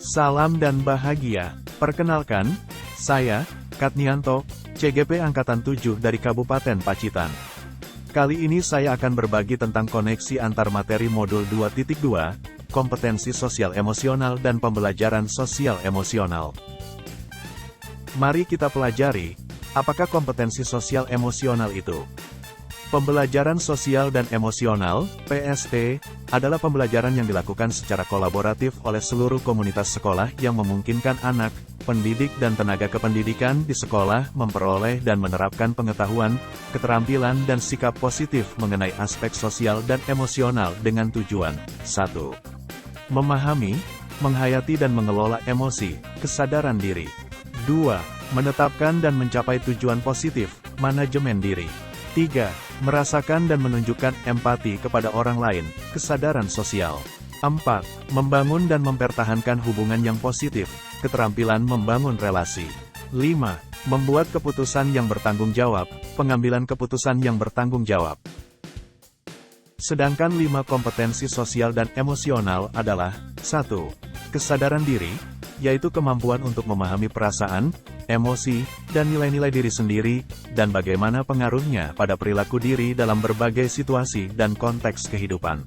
Salam dan bahagia. Perkenalkan, saya, Katnianto, CGP Angkatan 7 dari Kabupaten Pacitan. Kali ini saya akan berbagi tentang koneksi antar materi modul 2.2, kompetensi sosial emosional dan pembelajaran sosial emosional. Mari kita pelajari, apakah kompetensi sosial emosional itu? Pembelajaran sosial dan emosional, PSE, adalah pembelajaran yang dilakukan secara kolaboratif oleh seluruh komunitas sekolah yang memungkinkan anak, pendidik dan tenaga kependidikan di sekolah memperoleh dan menerapkan pengetahuan, keterampilan dan sikap positif mengenai aspek sosial dan emosional dengan tujuan 1. Memahami, menghayati dan mengelola emosi, kesadaran diri. 2. Menetapkan dan mencapai tujuan positif, manajemen diri. 3. Merasakan dan menunjukkan empati kepada orang lain, kesadaran sosial. 4. Membangun dan mempertahankan hubungan yang positif, keterampilan membangun relasi. 5. Membuat keputusan yang bertanggung jawab, pengambilan keputusan yang bertanggung jawab. Sedangkan 5 kompetensi sosial dan emosional adalah 1. Kesadaran diri, yaitu kemampuan untuk memahami perasaan, emosi, dan nilai-nilai diri sendiri, dan bagaimana pengaruhnya pada perilaku diri dalam berbagai situasi dan konteks kehidupan.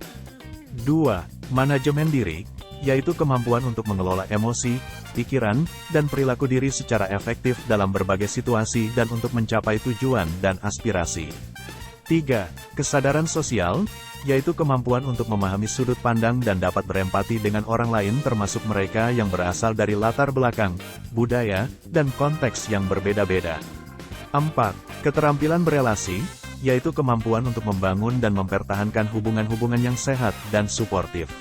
2. Manajemen diri, yaitu kemampuan untuk mengelola emosi, pikiran, dan perilaku diri secara efektif dalam berbagai situasi dan untuk mencapai tujuan dan aspirasi. 3. Kesadaran sosial, yaitu kemampuan untuk memahami sudut pandang dan dapat berempati dengan orang lain termasuk mereka yang berasal dari latar belakang, budaya, dan konteks yang berbeda-beda. 4. Keterampilan berelasi, yaitu kemampuan untuk membangun dan mempertahankan hubungan-hubungan yang sehat dan suportif.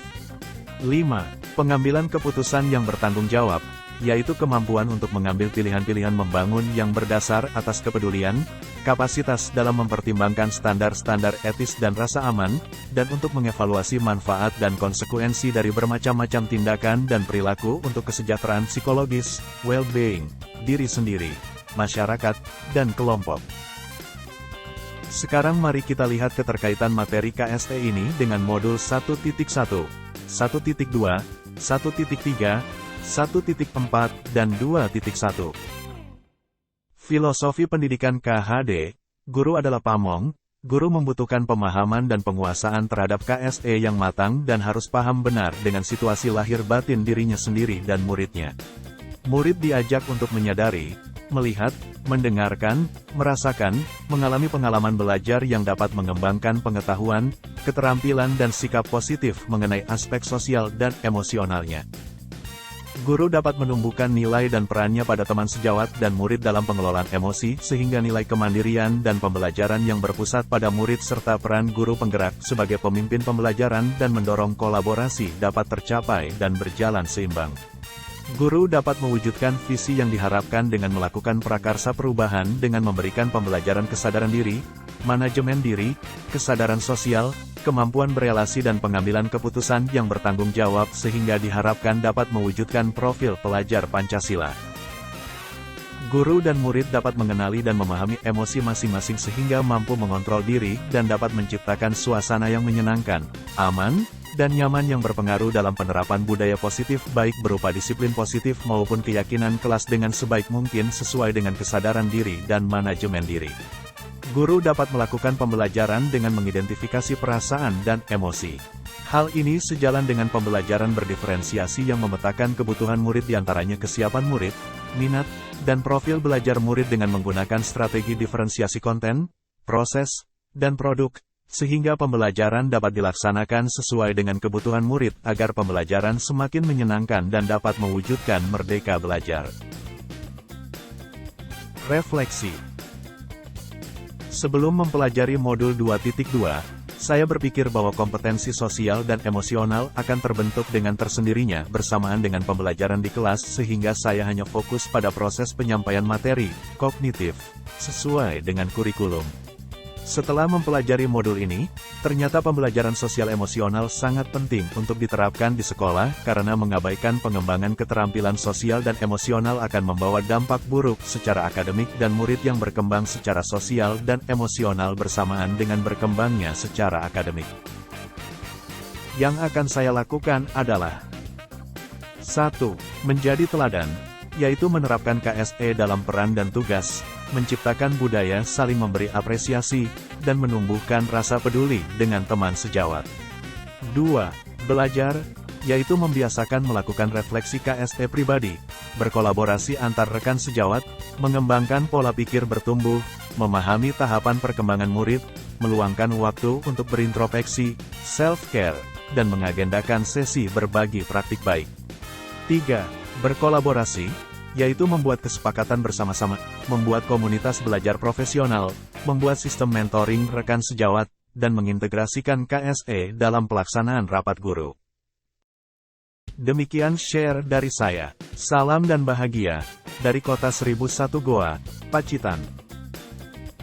5. Pengambilan keputusan yang bertanggung jawab, yaitu kemampuan untuk mengambil pilihan-pilihan membangun yang berdasar atas kepedulian, kapasitas dalam mempertimbangkan standar-standar etis dan rasa aman, dan untuk mengevaluasi manfaat dan konsekuensi dari bermacam-macam tindakan dan perilaku untuk kesejahteraan psikologis, well-being, diri sendiri, masyarakat, dan kelompok. Sekarang mari kita lihat keterkaitan materi KSE ini dengan modul 1.1, 1.2, 1.3, 1.4, dan 2.1. Filosofi pendidikan KHD, guru adalah pamong, guru membutuhkan pemahaman dan penguasaan terhadap KSE yang matang dan harus paham benar dengan situasi lahir batin dirinya sendiri dan muridnya. Murid diajak untuk menyadari, melihat, mendengarkan, merasakan, mengalami pengalaman belajar yang dapat mengembangkan pengetahuan, keterampilan dan sikap positif mengenai aspek sosial dan emosionalnya. Guru dapat menumbuhkan nilai dan perannya pada teman sejawat dan murid dalam pengelolaan emosi sehingga nilai kemandirian dan pembelajaran yang berpusat pada murid serta peran guru penggerak sebagai pemimpin pembelajaran dan mendorong kolaborasi dapat tercapai dan berjalan seimbang. Guru dapat mewujudkan visi yang diharapkan dengan melakukan prakarsa perubahan dengan memberikan pembelajaran kesadaran diri, manajemen diri, kesadaran sosial, kemampuan berelasi dan pengambilan keputusan yang bertanggung jawab sehingga diharapkan dapat mewujudkan profil pelajar Pancasila. Guru dan murid dapat mengenali dan memahami emosi masing-masing sehingga mampu mengontrol diri dan dapat menciptakan suasana yang menyenangkan, aman, dan nyaman yang berpengaruh dalam penerapan budaya positif baik berupa disiplin positif maupun keyakinan kelas dengan sebaik mungkin sesuai dengan kesadaran diri dan manajemen diri. Guru dapat melakukan pembelajaran dengan mengidentifikasi perasaan dan emosi. Hal ini sejalan dengan pembelajaran berdiferensiasi yang memetakan kebutuhan murid diantaranya kesiapan murid, minat, dan profil belajar murid dengan menggunakan strategi diferensiasi konten, proses, dan produk, sehingga pembelajaran dapat dilaksanakan sesuai dengan kebutuhan murid agar pembelajaran semakin menyenangkan dan dapat mewujudkan merdeka belajar. Refleksi. Sebelum mempelajari modul 2.2, saya berpikir bahwa kompetensi sosial dan emosional akan terbentuk dengan tersendirinya bersamaan dengan pembelajaran di kelas sehingga saya hanya fokus pada proses penyampaian materi, kognitif, sesuai dengan kurikulum. Setelah mempelajari modul ini, ternyata pembelajaran sosial emosional sangat penting untuk diterapkan di sekolah karena mengabaikan pengembangan keterampilan sosial dan emosional akan membawa dampak buruk secara akademik dan murid yang berkembang secara sosial dan emosional bersamaan dengan berkembangnya secara akademik. Yang akan saya lakukan adalah 1. Menjadi teladan, yaitu menerapkan KSE dalam peran dan tugas, menciptakan budaya saling memberi apresiasi, dan menumbuhkan rasa peduli dengan teman sejawat. 2. Belajar, yaitu membiasakan melakukan refleksi KSE pribadi, berkolaborasi antar rekan sejawat, mengembangkan pola pikir bertumbuh, memahami tahapan perkembangan murid, meluangkan waktu untuk berintrospeksi, self-care, dan mengagendakan sesi berbagi praktik baik. 3. Berkolaborasi, yaitu membuat kesepakatan bersama-sama, membuat komunitas belajar profesional, membuat sistem mentoring rekan sejawat, dan mengintegrasikan KSE dalam pelaksanaan rapat guru. Demikian share dari saya. Salam dan bahagia, dari Kota 1001 Goa, Pacitan.